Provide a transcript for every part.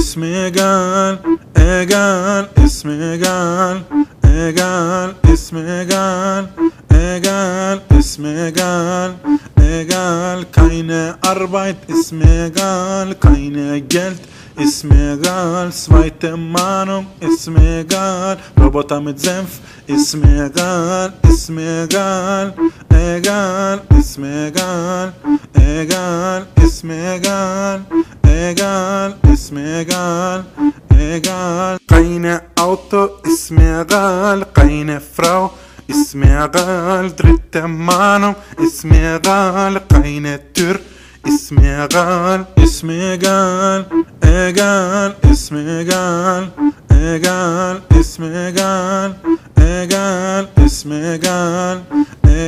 اسمي قال قال اسمي قال قال اسمي قال قال اسمي قال قال keine Arbeit اسمي قال keine Geld اسمي قال zweite Meinung اسمي قال Roboter mit Senf اسمي قال اسمي قال قال اسمي قال قال اسمي قال قال اسمي قال قال keine Auto اسمي قال keine Frau اسمي قال dritte Meinung اسمي قال keine Tür اسمي قال اسمي قال قال اسمي قال قال اسمي قال قال اسمي قال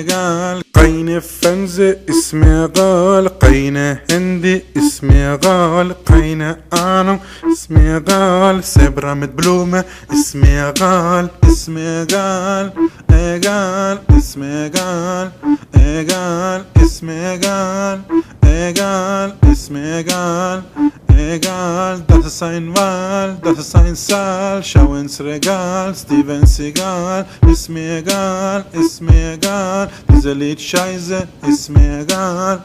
قال keine Fernseh اسمي قال keine Handy اسمي قال keine Ahnung اسمي قال Zebra mit Blume اسمي قال اسمي قال قال اسمي قال قال اسمي قال قال اسمي قال egal, das ist ein Wahl, das ist ein Saal, schau ins Regal, Steven Seagal, ist mir egal, diese Lied scheiße, ist mir egal.